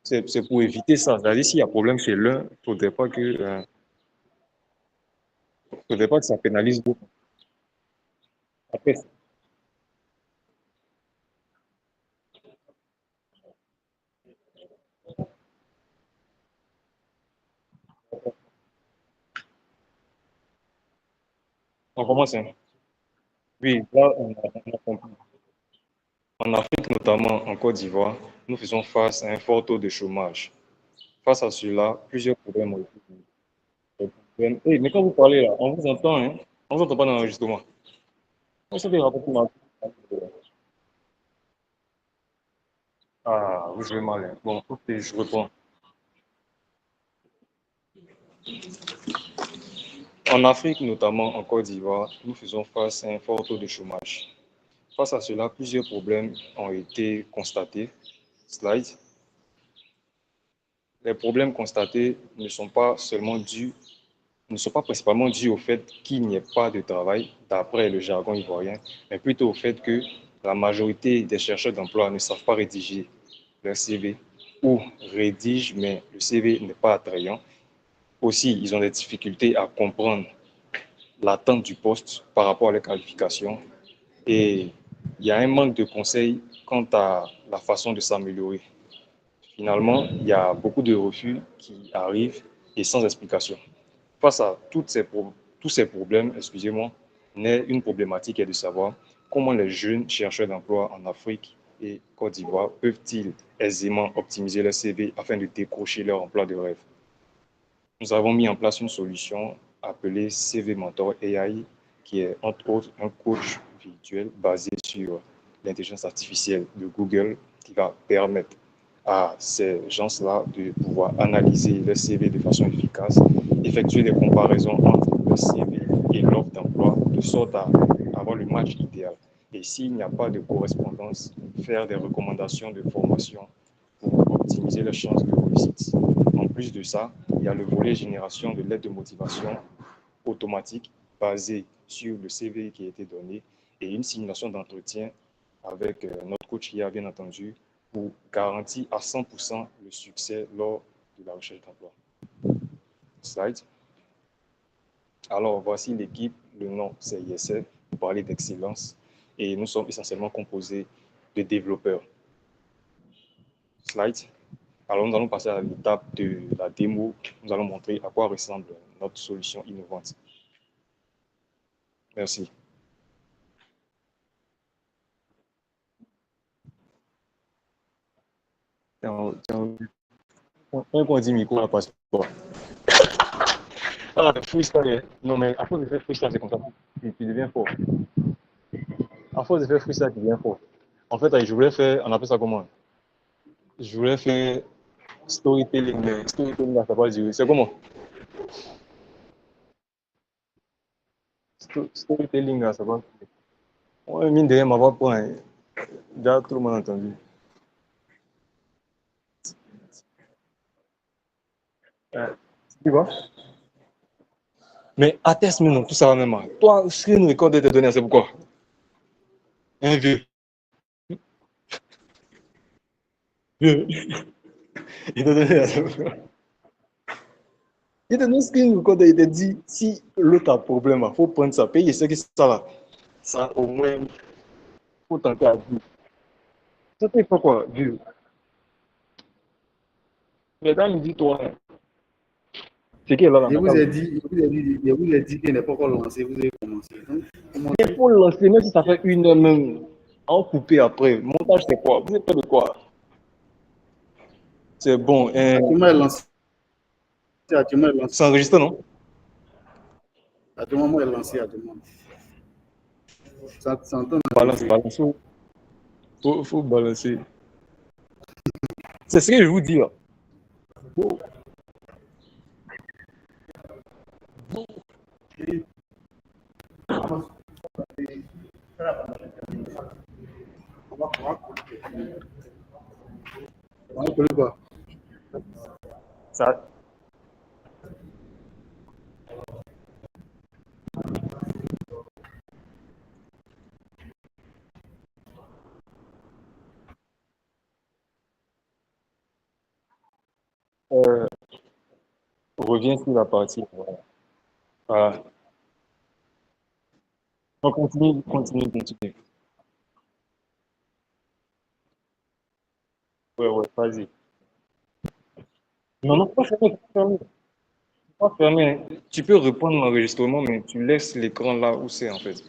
C'est pour éviter ça. C'est-à-dire, s'il y a problème chez l'un, il ne faudrait pas que ça pénalise d'autres. Après, on commence, hein. Oui, là, on a compris. En Afrique, notamment en Côte d'Ivoire, nous faisons face à un fort taux de chômage. Face à cela, plusieurs problèmes ont été mis. Hey, mais quand vous parlez là, on vous entend, hein? On vous entend pas dans l'enregistrement. On s'est fait rapporter mal. Ah, vous jouez mal, hein. Bon, ok, je reprends. En Afrique, notamment en Côte d'Ivoire, nous faisons face à un fort taux de chômage. Face à cela, plusieurs problèmes ont été constatés. Slide. Les problèmes constatés ne sont pas principalement dus au fait qu'il n'y ait pas de travail, d'après le jargon ivoirien, mais plutôt au fait que la majorité des chercheurs d'emploi ne savent pas rédiger leur CV ou rédigent, mais le CV n'est pas attrayant. Aussi, ils ont des difficultés à comprendre l'attente du poste par rapport à leurs qualifications et il y a un manque de conseils quant à la façon de s'améliorer. Finalement, il y a beaucoup de refus qui arrivent et sans explication. Face à tous ces problèmes, excusez-moi, naît une problématique est de savoir comment les jeunes chercheurs d'emploi en Afrique et Côte d'Ivoire peuvent-ils aisément optimiser leur CV afin de décrocher leur emploi de rêve. Nous avons mis en place une solution appelée CV Mentor AI, qui est entre autres un coach virtuel basé sur l'intelligence artificielle de Google qui va permettre à ces gens-là de pouvoir analyser le CV de façon efficace, effectuer des comparaisons entre le CV et l'offre d'emploi de sorte à avoir le match idéal. Et s'il n'y a pas de correspondance, faire des recommandations de formation pour optimiser les chances de réussite. En plus de ça, il y a le volet génération de lettres de motivation automatique basée sur le CV qui a été donné et une simulation d'entretien avec notre coach IA, bien entendu, pour garantir à 100% le succès lors de la recherche d'emploi. Slide. Alors, voici l'équipe. Le nom, c'est ISF. Vous parlez d'excellence. Et nous sommes essentiellement composés de développeurs. Slide. Alors, nous allons passer à l'étape de la démo. Nous allons montrer à quoi ressemble notre solution innovante. Merci. On dit micro là, passe pas. Ah, freestyle. Non, mais à force de faire freestyle, c'est comme ça. Tu deviens fort. À force de faire freestyle, tu deviens fort. En fait, je voulais faire, on appelle ça comment? Je voulais faire storytelling, mais storytelling, ça va pas durer. C'est comment? Storytelling, ça va. Ouais, mine de rien, ma voix point. Déjà, tout le monde a entendu. Tu vois? Mais atteste maintenant, tout ça va même. Toi, screen record de tes données, c'est pourquoi? Un vieux. Vieux. Il t'a donné, c'est pourquoi? Il t'a donné screen record, il t'a dit, si l'autre a problème, il faut prendre ça, payer ce que ça va. Ça, au moins, il faut tenter à vivre. Ça fait quoi, vieux? Mais dans midi, toi, c'est qui est là dans Je la vous ai table? dit, je vous ai dit qu'il n'est pas encore lancé, vous avez commencé. Donc, Il faut lancer, même si ça fait une heure même. En couper après. Montage, c'est quoi? Vous êtes prêt de quoi? C'est bon. actuellement, elle est lancée. Actuellement, elle est lancée. C'est enregistré, non? Actuellement, elle est lancée. Actuellement. Ça s'entend Balance, enregistrer. balance. Faut balancer. C'est ce que je vous dis là. On peut le voir. Ça, Euh, reviens sur la partie. Voilà. Ah, on continue, continue, continue. Ouais, ouais, vas-y. Non, non, pas fermé, pas fermé. Pas fermé. Tu peux reprendre l'enregistrement, mais tu laisses l'écran là où c'est en fait.